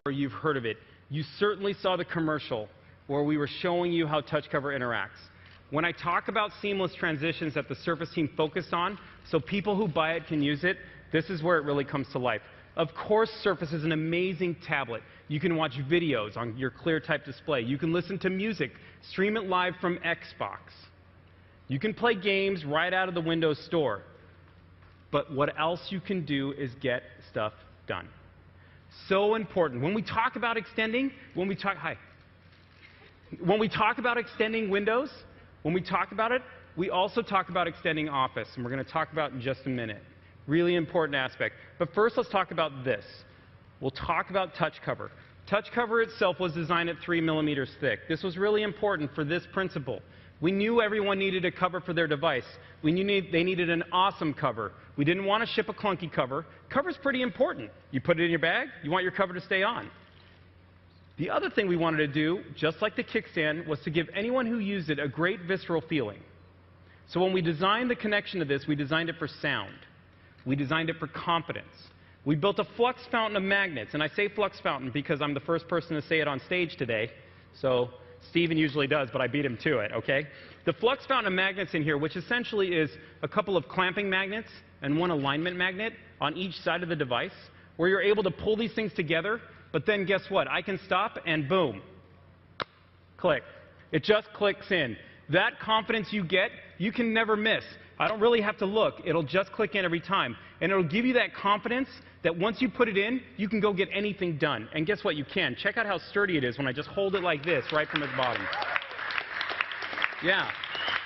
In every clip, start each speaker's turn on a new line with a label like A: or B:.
A: you've heard of it. You certainly saw the commercial where we were showing you how TouchCover interacts. When I talk about seamless transitions that the Surface team focused on, so people who buy it can use it, this is where it really comes to life. Of course, Surface is an amazing tablet. You can watch videos on your ClearType display. You can listen to music, stream it live from Xbox. You can play games right out of the Windows Store. But what else you can do is get stuff done. So important. When we talk about extending, when we talk about extending Windows, when we talk about it, we also talk about extending Office, and we're going to talk about it in just a minute. Really important aspect. But first, let's talk about this. We'll talk about TouchCover. TouchCover itself was designed at 3 millimeters thick. This was really important for this principle. We knew everyone needed a cover for their device. We knew they needed an awesome cover. We didn't want to ship a clunky cover. Cover's pretty important. You put it in your bag, you want your cover to stay on. The other thing we wanted to do, just like the kickstand, was to give anyone who used it a great visceral feeling. So when we designed the connection to this, we designed it for sound. We designed it for confidence. We built a flux fountain of magnets, and I say flux fountain because I'm the first person to say it on stage today. So Steven usually does, but I beat him to it, okay? The flux fountain of magnets in here, which essentially is a couple of clamping magnets and one alignment magnet on each side of the device, where you're able to pull these things together, but then guess what? I can stop and boom, click. It just clicks in. That confidence you get, you can never miss. I don't really have to look. It'll just click in every time. And it'll give you that confidence that once you put it in, you can go get anything done. And guess what? You can. Check out how sturdy it is when I just hold it like this right from its bottom. Yeah,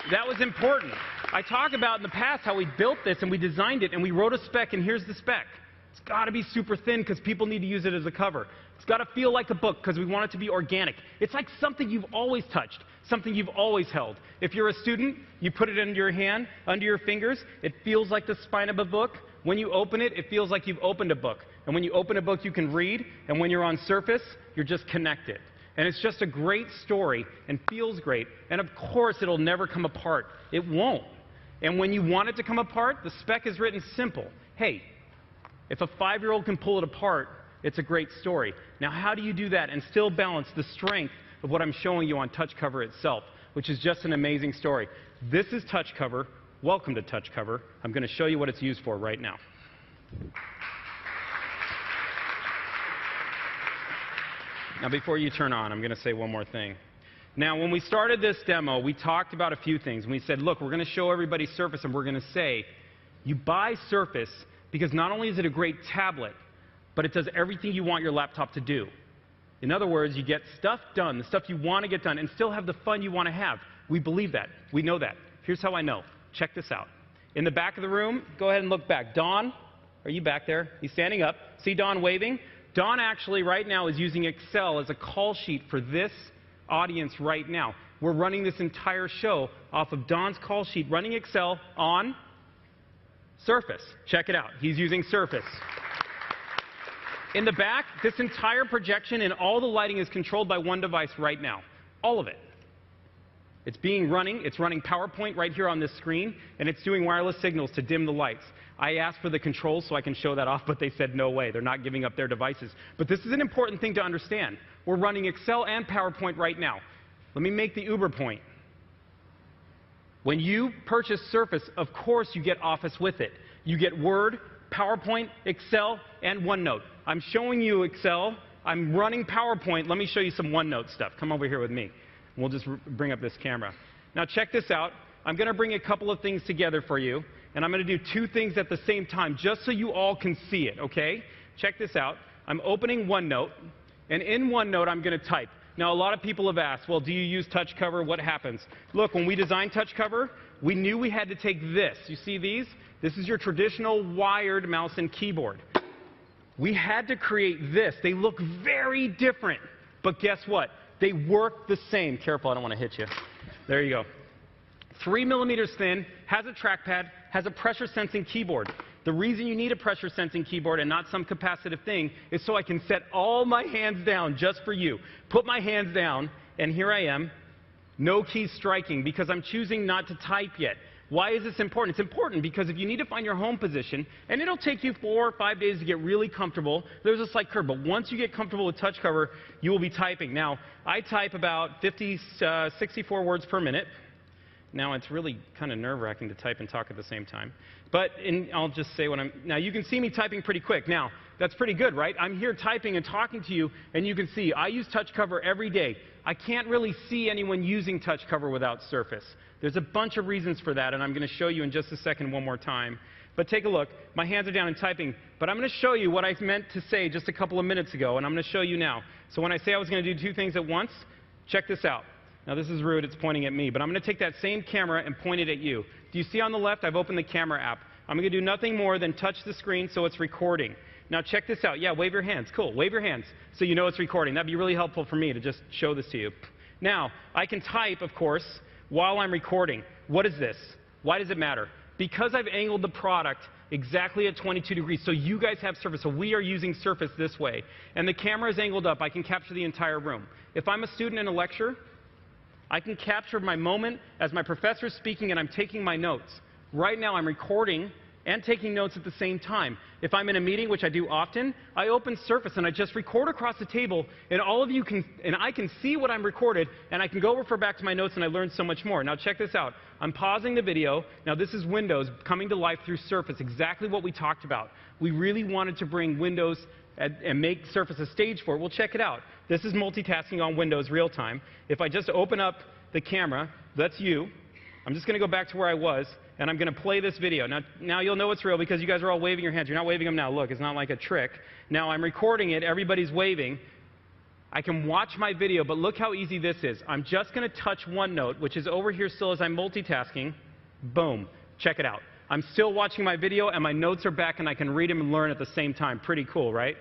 A: that was important. I talked about in the past how we built this and we designed it and we wrote a spec, and here's the spec. It's got to be super thin because people need to use it as a cover. It's got to feel like a book because we want it to be organic. It's like something you've always touched, something you've always held. If you're a student, you put it under your hand, under your fingers. It feels like the spine of a book. When you open it, it feels like you've opened a book. And when you open a book, you can read. And when you're on Surface, you're just connected. And it's just a great story and feels great. And of course, it'll never come apart. It won't. And when you want it to come apart, the spec is written simple. Hey, if a 5-year-old can pull it apart, it's a great story. Now, how do you do that and still balance the strength of what I'm showing you on TouchCover itself, which is just an amazing story? This is TouchCover. Welcome to TouchCover. I'm going to show you what it's used for right now. Now, before you turn on, I'm going to say one more thing. Now, when we started this demo, we talked about a few things. And we said, look, we're going to show everybody Surface, and we're going to say, you buy Surface because not only is it a great tablet, but it does everything you want your laptop to do. In other words, you get stuff done, the stuff you want to get done, and still have the fun you want to have. We believe that. We know that. Here's how I know. Check this out. In the back of the room, go ahead and look back. Don, are you back there? He's standing up. See Don waving? Don actually right now is using Excel as a call sheet for this audience right now. We're running this entire show off of Don's call sheet, running Excel on Surface. Check it out. He's using Surface. In the back, this entire projection and all the lighting is controlled by one device right now. All of it. It's running PowerPoint right here on this screen, and it's doing wireless signals to dim the lights. I asked for the controls so I can show that off, but they said no way. They're not giving up their devices. But this is an important thing to understand. We're running Excel and PowerPoint right now. Let me make the Uber point. When you purchase Surface, of course you get Office with it. You get Word, PowerPoint, Excel, and OneNote. I'm showing you Excel. I'm running PowerPoint. Let me show you some OneNote stuff. Come over here with me. We'll just bring up this camera. Now check this out. I'm going to bring a couple of things together for you, and I'm going to do two things at the same time just so you all can see it, okay? Check this out. I'm opening OneNote, and in OneNote I'm going to type. Now, a lot of people have asked, well, do you use TouchCover? What happens? Look, when we designed TouchCover, we knew we had to take this. You see these? This is your traditional wired mouse and keyboard. We had to create this. They look very different, but guess what? They work the same. Careful, I don't want to hit you. There you go. 3 millimeters thin, has a trackpad, has a pressure-sensing keyboard. The reason you need a pressure-sensing keyboard and not some capacitive thing is so I can set all my hands down just for you. Put my hands down, and here I am. No keys striking because I'm choosing not to type yet. Why is this important? It's important because if you need to find your home position, and it'll take you 4 or 5 days to get really comfortable, there's a slight curve. But once you get comfortable with touch cover, you will be typing. Now, I type about 64 words per minute. Now, it's really kind of nerve-wracking to type and talk at the same time. But I'll just say what now, you can see me typing pretty quick. Now, that's pretty good, right? I'm here typing and talking to you, and you can see I use touch cover every day. I can't really see anyone using touch cover without Surface. There's a bunch of reasons for that, and I'm going to show you in just a second one more time. But take a look. My hands are down and typing. But I'm going to show you what I meant to say just a couple of minutes ago, and I'm going to show you now. So when I say I was going to do 2 things at once, check this out. Now, this is rude. It's pointing at me. But I'm going to take that same camera and point it at you. Do you see on the left, I've opened the camera app. I'm going to do nothing more than touch the screen so it's recording. Now, check this out. Yeah, wave your hands. Cool. Wave your hands so you know it's recording. That'd be really helpful for me to just show this to you. Now, I can type, of course, while I'm recording. What is this? Why does it matter? Because I've angled the product exactly at 22 degrees, so you guys have Surface. So we are using Surface this way. And the camera is angled up. I can capture the entire room. If I'm a student in a lecture, I can capture my moment as my professor is speaking and I'm taking my notes. Right now, I'm recording and taking notes at the same time. If I'm in a meeting, which I do often, I open Surface and I just record across the table, and all of you can, and I can see what I'm recorded, and I can go refer back to my notes, and I learn so much more. Now check this out. I'm pausing the video. Now this is Windows coming to life through Surface, exactly what we talked about. We really wanted to bring Windows and make Surface a stage for it. Well, check it out. This is multitasking on Windows real time. If I just open up the camera, that's you. I'm just going to go back to where I was, and I'm going to play this video. Now you'll know it's real because you guys are all waving your hands. You're not waving them now. Look, it's not like a trick. Now I'm recording it. Everybody's waving. I can watch my video, but look how easy this is. I'm just going to touch one note, which is over here still as I'm multitasking. Boom. Check it out. I'm still watching my video, and my notes are back, and I can read them and learn at the same time. Pretty cool, right?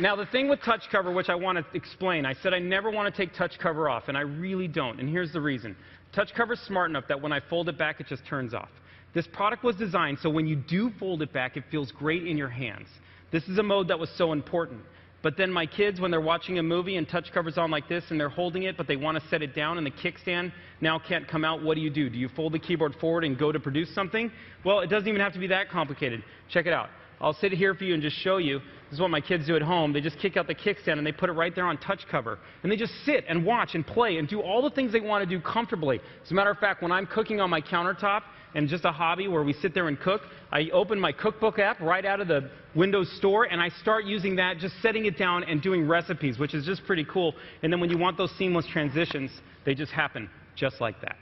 A: Now, the thing with touch cover, which I want to explain, I said I never want to take touch cover off, and I really don't, and here's the reason. Touch cover is smart enough that when I fold it back, it just turns off. This product was designed so when you do fold it back, it feels great in your hands. This is a mode that was so important. But then my kids, when they're watching a movie and touch cover's on like this and they're holding it, but they want to set it down and the kickstand now can't come out, what do? Do you fold the keyboard forward and go to produce something? Well, it doesn't even have to be that complicated. Check it out. I'll sit here for you and just show you. This is what my kids do at home. They just kick out the kickstand and they put it right there on touch cover. And they just sit and watch and play and do all the things they want to do comfortably. As a matter of fact, when I'm cooking on my countertop and just a hobby where we sit there and cook, I open my cookbook app right out of the Windows Store and I start using that, just setting it down and doing recipes, which is just pretty cool. And then when you want those seamless transitions, they just happen just like that.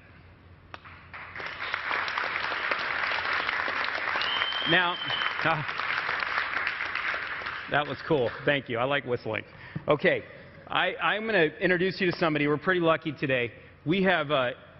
A: Now, that was cool. Thank you. I like whistling. Okay, I'm going to introduce you to somebody. We're pretty lucky today. We have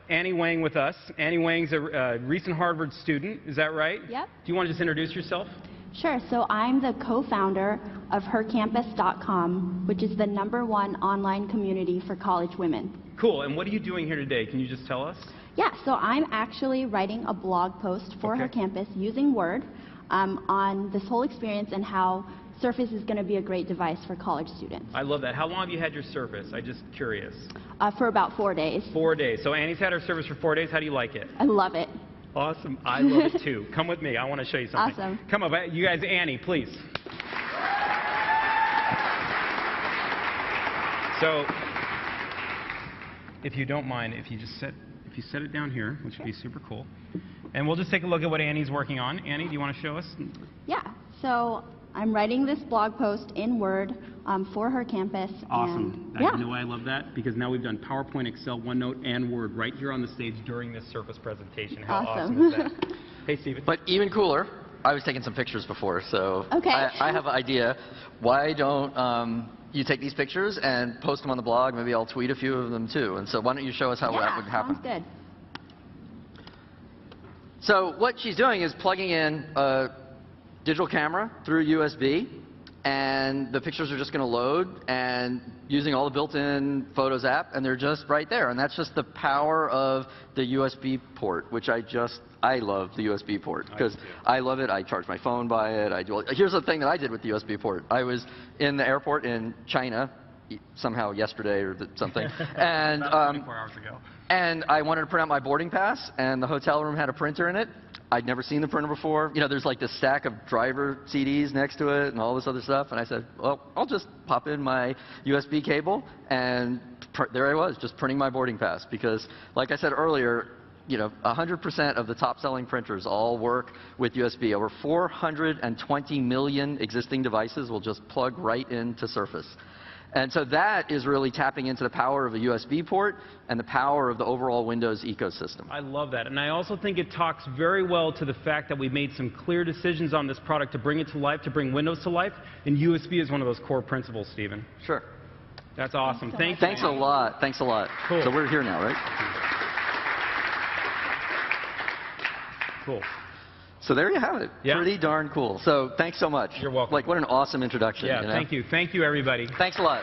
A: Annie Wang with us. Annie Wang's a recent Harvard student. Is that right?
B: Yep.
A: Do you want to just introduce yourself?
B: Sure. So I'm the co-founder of hercampus.com, which is the #1 online community for college women.
A: Cool. And what are you doing here today? Can you just tell us?
B: Yeah. So I'm actually writing a blog post for Her Campus using Word on this whole experience and how Surface is going to be a great device for college students.
A: I love that. How long have you had your Surface? I'm just curious.
B: For about 4 days.
A: 4 days. So Annie's had her Surface for 4 days. How do you like it?
B: I love it.
A: Awesome. I love it too. Come with me. I want to show you something.
B: Awesome.
A: Come on, you guys. Annie, please. So, if you don't mind, if you set it down here, which would be super cool, and we'll just take a look at what Annie's working on. Annie, do you want to show us?
B: Yeah. So I'm writing this blog post in Word for Her Campus.
A: Awesome.
B: And, yeah.
A: You know why I love that? Because now we've done PowerPoint, Excel, OneNote, and Word right here on the stage during this Surface presentation. How awesome is that? Hey, Steven.
C: But even cooler, I was taking some pictures before, so
B: okay.
C: I have an idea. Why don't you take these pictures and post them on the blog? Maybe I'll tweet a few of them too. And so why don't you show us how that would happen?
B: Sounds good.
C: So what she's doing is plugging in a digital camera through USB, and the pictures are just going to load and using all the built-in Photos app, and they're just right there. And that's just the power of the USB port, which I love the USB port because I love it. I charge my phone by it. Here's the thing that I did with the USB port. I was in the airport in China somehow yesterday or something. And,
A: About 24 hours ago.
C: and I wanted to print out my boarding pass, and the hotel room had a printer in it. I'd never seen the printer before. You know, there's like this stack of driver CDs next to it and all this other stuff. And I said, well, I'll just pop in my USB cable, and there I was, just printing my boarding pass. Because, like I said earlier, you know, 100% of the top-selling printers all work with USB. Over 420 million existing devices will just plug right into Surface. And so that is really tapping into the power of a USB port and the power of the overall Windows ecosystem.
A: I love that. And I also think it talks very well to the fact that we made some clear decisions on this product to bring it to life, to bring Windows to life. And USB is one of those core principles, Stephen.
C: Sure.
A: That's awesome. Thank you.
C: Thanks a lot. Thanks a lot.
A: Cool.
C: So we're here now, right?
A: Cool.
C: So there you have it.
A: Yeah.
C: Pretty darn cool. So thanks so much.
A: You're welcome.
C: Like, what an awesome introduction.
A: Yeah,
C: you know?
A: thank you. Thank you, everybody.
C: Thanks a lot.